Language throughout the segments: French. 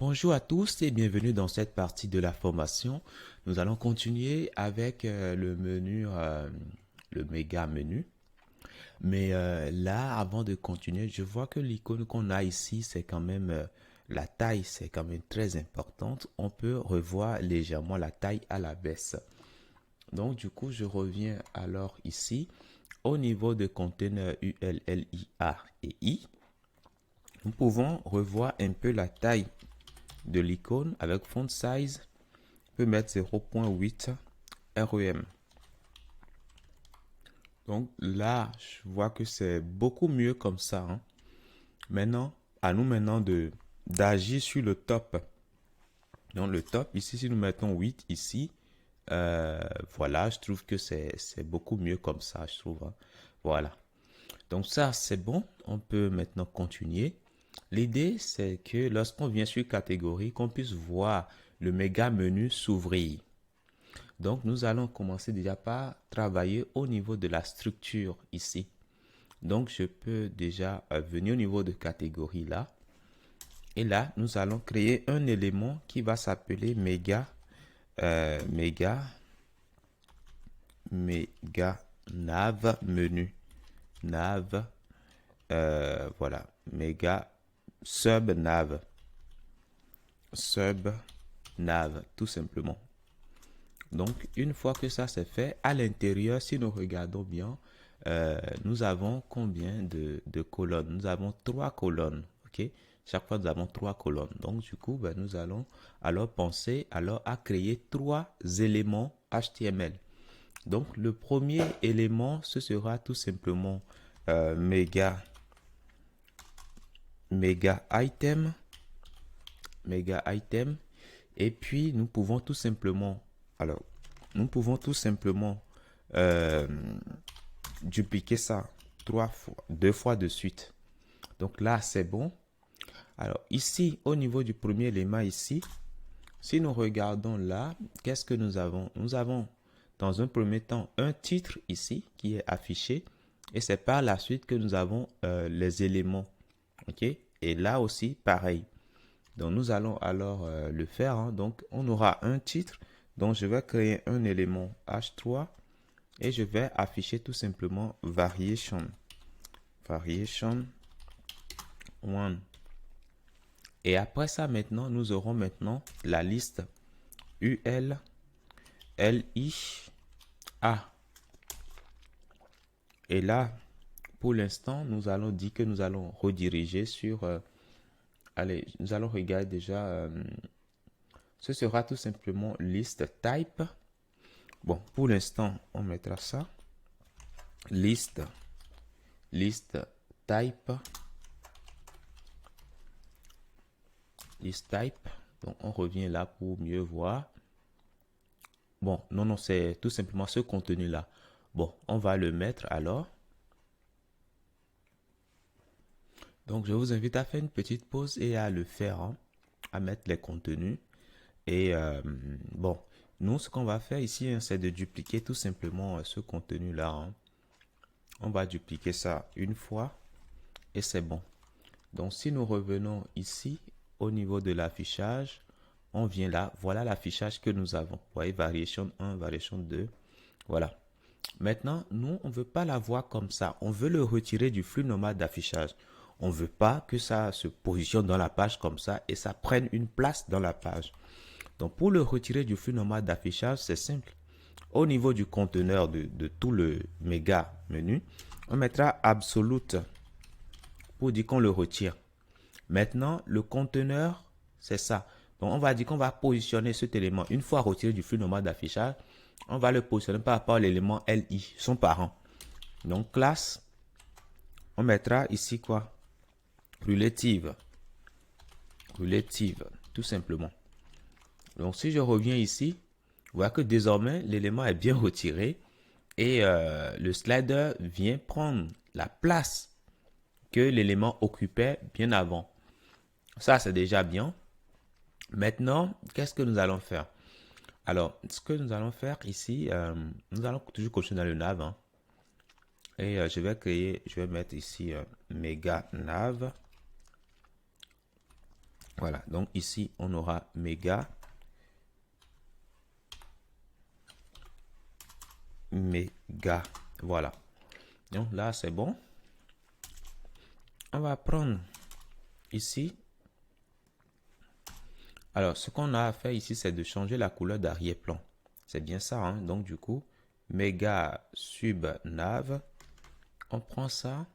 Bonjour à tous et bienvenue dans cette partie de la formation. Nous allons continuer avec le menu, le méga menu. Mais là, avant de continuer, je vois que l'icône qu'on a ici, c'est quand même la taille, c'est quand même très importante. On peut revoir légèrement la taille à la baisse. Donc du coup, je reviens alors ici au niveau de conteneur ULLIA et I. Nous pouvons revoir un peu la taille de l'icône avec font size. On peut mettre 0.8 REM. Donc là, je vois que c'est beaucoup mieux comme ça, hein. Maintenant, à nous maintenant d'agir sur le top. Donc le top, ici, si nous mettons 8 ici, voilà, je trouve que c'est beaucoup mieux comme ça, je trouve, hein. Voilà. Donc ça, c'est bon. On peut maintenant continuer. L'idée, c'est que lorsqu'on vient sur catégorie, qu'on puisse voir le méga menu s'ouvrir. Donc, nous allons commencer déjà par travailler au niveau de la structure ici. Donc, je peux déjà venir au niveau de catégorie là. Et là, nous allons créer un élément qui va s'appeler méga, méga, méga nav menu. Nav, voilà, méga sub nav. Sub nav, tout simplement. Donc, une fois que ça c'est fait, à l'intérieur, si nous regardons bien, nous avons combien de colonnes? Nous avons trois colonnes, ok? Chaque fois, nous avons trois colonnes. Donc, du coup, ben, nous allons alors penser alors à créer trois éléments HTML. Donc, le premier élément, ce sera tout simplement méga, méga item, méga item. Et puis, nous pouvons tout simplement, alors, nous pouvons tout simplement euh, dupliquer ça deux fois de suite. Donc là, c'est bon. Alors ici, au niveau du premier élément ici, si nous regardons là, qu'est-ce que nous avons? Nous avons dans un premier temps un titre ici qui est affiché et c'est par la suite que nous avons les éléments. Ok? Et là aussi, pareil. Donc nous allons alors le faire, hein. Donc on aura un titre. Donc je vais créer un élément H3 et je vais afficher tout simplement variation. Variation 1. Et après ça maintenant, nous aurons maintenant la liste UL, LI, A. Et là, pour l'instant, nous allons dire que nous allons rediriger sur... allez, nous allons regarder déjà... ce sera tout simplement liste type. Bon, pour l'instant, on mettra ça. Liste, liste type. List type. Donc, on revient là pour mieux voir. Bon, non, non, c'est tout simplement ce contenu-là. Bon, on va le mettre alors. Donc, je vous invite à faire une petite pause et à le faire, hein, à mettre les contenus. Et bon, nous, ce qu'on va faire ici, hein, c'est de dupliquer tout simplement ce contenu-là, hein. On va dupliquer ça une fois et c'est bon. Donc, si nous revenons ici au niveau de l'affichage, on vient là. Voilà l'affichage que nous avons. Vous voyez, variation 1, variation 2. Voilà. Maintenant, nous, on ne veut pas la voir comme ça. On veut le retirer du flux normal d'affichage. On ne veut pas que ça se positionne dans la page comme ça et ça prenne une place dans la page. Donc, pour le retirer du flux normal d'affichage, c'est simple. Au niveau du conteneur de tout le méga menu, on mettra absolute pour dire qu'on le retire. Maintenant, le conteneur, c'est ça. Donc, on va dire qu'on va positionner cet élément. Une fois retiré du flux normal d'affichage, on va le positionner par rapport à l'élément LI, son parent. Donc, classe, on mettra ici quoi? Relative. Relative, tout simplement. Donc, si je reviens ici, vous voyez que désormais, l'élément est bien retiré et le slider vient prendre la place que l'élément occupait bien avant. Ça, c'est déjà bien. Maintenant, qu'est-ce que nous allons faire? Alors, ce que nous allons faire ici, nous allons toujours continuer dans le nav, hein. Et je vais créer, je vais mettre ici méga nav. Voilà, donc ici, on aura méga, méga. Voilà. Donc là, c'est bon. On va prendre ici. Alors, ce qu'on a à faire ici, c'est de changer la couleur d'arrière-plan. C'est bien ça, hein? Donc, du coup, méga sub nav. On prend ça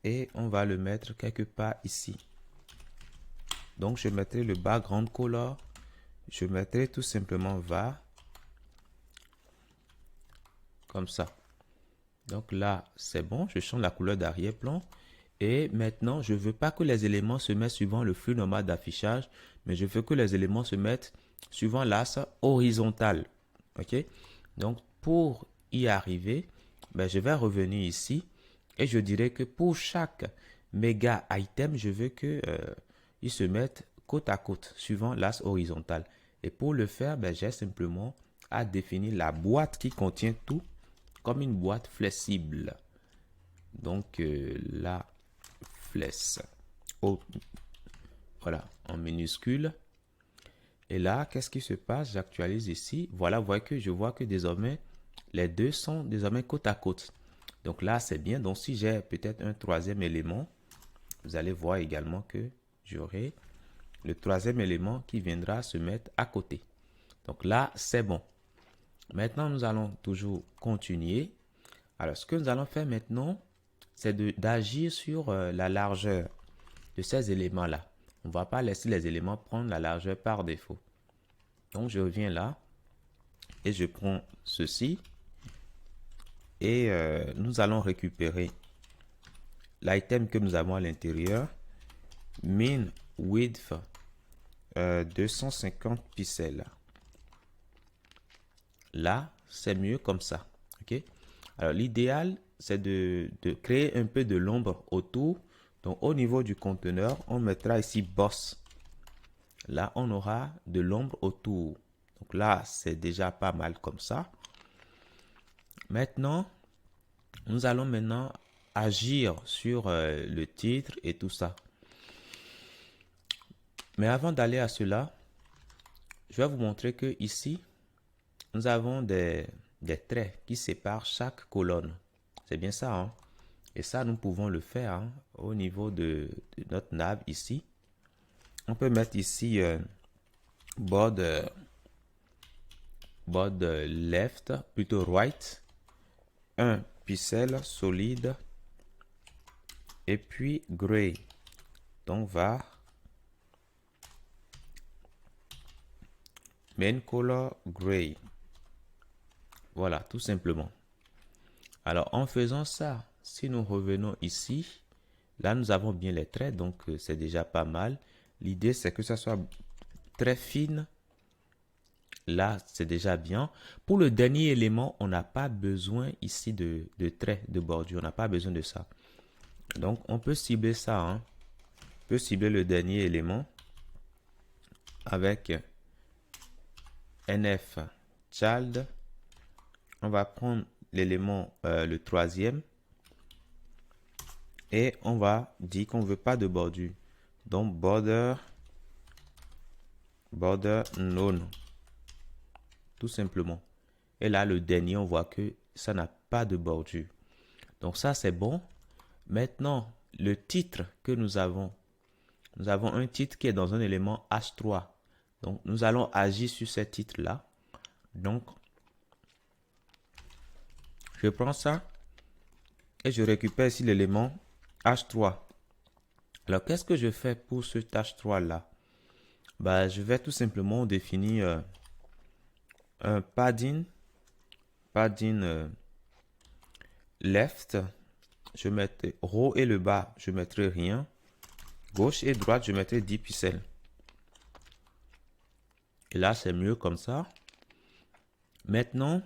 et on va le mettre quelque part ici. Donc, je mettrai le background color. Je mettrai tout simplement var. Comme ça. Donc là, c'est bon. Je change la couleur d'arrière-plan. Et maintenant, je ne veux pas que les éléments se mettent suivant le flux normal d'affichage, mais je veux que les éléments se mettent suivant l'axe horizontal. OK? Donc, pour y arriver, ben, je vais revenir ici et je dirais que pour chaque méga item, je veux que ils se mettent côte à côte, suivant l'axe horizontal. Et pour le faire, ben, j'ai simplement à définir la boîte qui contient tout comme une boîte flexible. Donc, là, flèche. Oh, voilà, en minuscule. Et là, qu'est-ce qui se passe? J'actualise ici. Voilà, vous voyez que je vois que désormais, les deux sont désormais côte à côte. Donc là, c'est bien. Donc si j'ai peut-être un troisième élément, vous allez voir également que j'aurai le troisième élément qui viendra se mettre à côté. Donc là, c'est bon. Maintenant, nous allons toujours continuer. Alors, ce que nous allons faire maintenant, c'est d'agir sur la largeur de ces éléments-là. On ne va pas laisser les éléments prendre la largeur par défaut. Donc, je reviens là et je prends ceci et nous allons récupérer l'item que nous avons à l'intérieur, min width 250 pixels. Là, c'est mieux comme ça. Ok. Alors, l'idéal, c'est de créer un peu de l'ombre autour. Donc, au niveau du conteneur, on mettra ici boss. Là, on aura de l'ombre autour. Donc là, c'est déjà pas mal comme ça. Maintenant, nous allons maintenant agir sur le titre et tout ça. Mais avant d'aller à cela, je vais vous montrer que ici, nous avons des traits qui séparent chaque colonne. C'est bien ça, hein? Et ça, nous pouvons le faire hein, au niveau de notre nav ici. On peut mettre ici border left, plutôt right, 1 pixel solide, et puis gray. Donc var main color gray. Voilà, tout simplement. Alors, en faisant ça, si nous revenons ici, là, nous avons bien les traits, donc c'est déjà pas mal. L'idée, c'est que ça soit très fine. Là, c'est déjà bien. Pour le dernier élément, on n'a pas besoin ici de traits, de bordure. On n'a pas besoin de ça. Donc, on peut cibler ça. Hein. On peut cibler le dernier élément avec NF child. On va prendre l'élément, le troisième. Et on va dire qu'on ne veut pas de bordure. Donc, border none. Tout simplement. Et là, le dernier, on voit que ça n'a pas de bordure. Donc, ça, c'est bon. Maintenant, le titre que nous avons un titre qui est dans un élément H3. Donc, nous allons agir sur ce titre-là. Donc, je prends ça et je récupère ici l'élément H3. Alors, qu'est-ce que je fais pour ce H3-là? Bah, je vais tout simplement définir un padding left. Je mettrai haut et le bas, je mettrai rien. Gauche et droite, je mettrai 10 pixels. Et là, c'est mieux comme ça. Maintenant,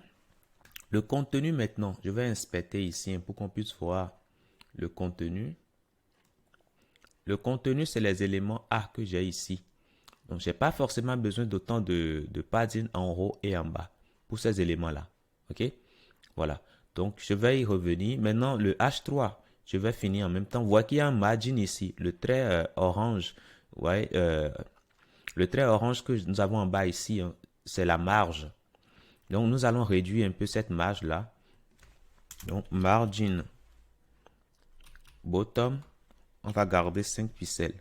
le contenu maintenant, je vais inspecter ici pour qu'on puisse voir le contenu. Le contenu, c'est les éléments A que j'ai ici. Donc, je n'ai pas forcément besoin d'autant de padding en haut et en bas pour ces éléments-là. OK? Voilà. Donc, je vais y revenir. Maintenant, le H3, je vais finir en même temps. Vous voyez qu'il y a un margin ici, le trait orange Ouais, le trait orange que nous avons en bas ici, hein, c'est la marge. Donc, nous allons réduire un peu cette marge-là. Donc, margin bottom, on va garder 5 pixels.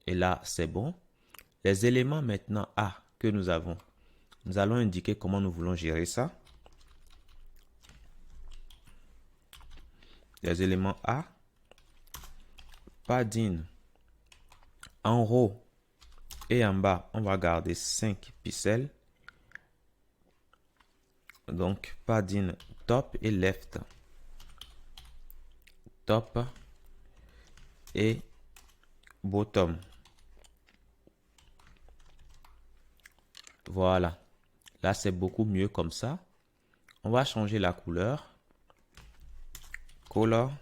Et là, c'est bon. Les éléments maintenant A que nous avons, nous allons indiquer comment nous voulons gérer ça. Les éléments A, padding, en haut et en bas, on va garder 5 pixels. Donc, padding top et left. Top et bottom. Voilà. Là, c'est beaucoup mieux comme ça. On va changer la couleur. Color.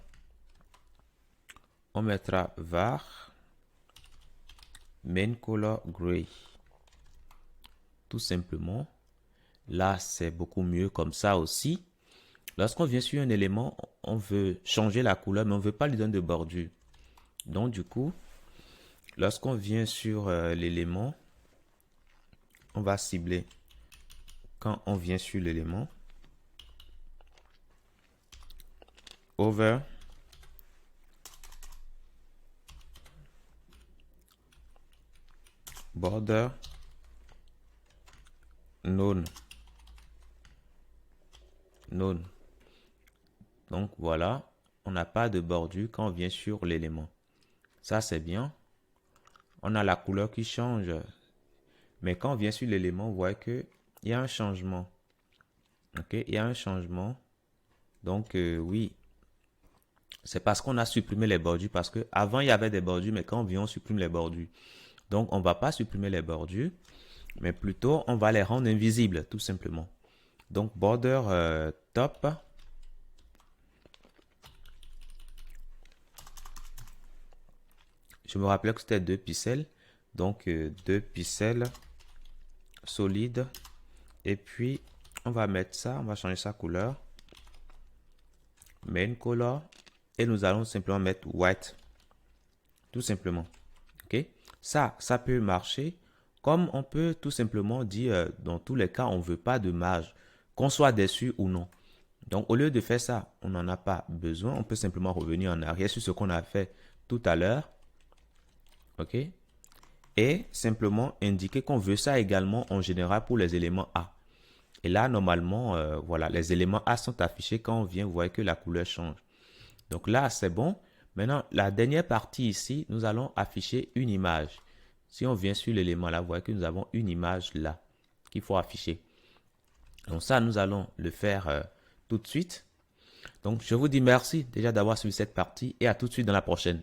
On mettra var. Main color gray. Tout simplement. Là, c'est beaucoup mieux comme ça aussi. Lorsqu'on vient sur un élément, on veut changer la couleur, mais on ne veut pas lui donner de bordure. Donc, du coup, lorsqu'on vient sur l'élément, on va cibler quand on vient sur l'élément. Over. Border. None. None. Donc voilà, on n'a pas de bordure quand on vient sur l'élément. Ça, c'est bien. On a la couleur qui change. Mais quand on vient sur l'élément, vous voyez qu'il y a un changement. Ok, il y a un changement. Donc oui, c'est parce qu'on a supprimé les bordures. Parce que avant il y avait des bordures, mais quand on vient, on supprime les bordures. Donc on ne va pas supprimer les bordures, mais plutôt on va les rendre invisibles, tout simplement. Donc border top. Je me rappelais que c'était 2 pixels. Donc 2 pixels solide. Et puis on va mettre ça, on va changer sa couleur. Main color. Et nous allons simplement mettre white. Tout simplement. Ok. Ça peut marcher. Comme on peut tout simplement dire, dans tous les cas, on ne veut pas de marge. Qu'on soit déçu ou non. Donc, au lieu de faire ça, on n'en a pas besoin. On peut simplement revenir en arrière sur ce qu'on a fait tout à l'heure. OK? Et simplement indiquer qu'on veut ça également en général pour les éléments A. Et là, normalement, voilà, les éléments A sont affichés quand on vient, vous voyez que la couleur change. Donc là, c'est bon. Maintenant, la dernière partie ici, nous allons afficher une image. Si on vient sur l'élément là, vous voyez que nous avons une image là qu'il faut afficher. Donc ça, nous allons le faire tout de suite. Donc, je vous dis merci déjà d'avoir suivi cette partie et à tout de suite dans la prochaine.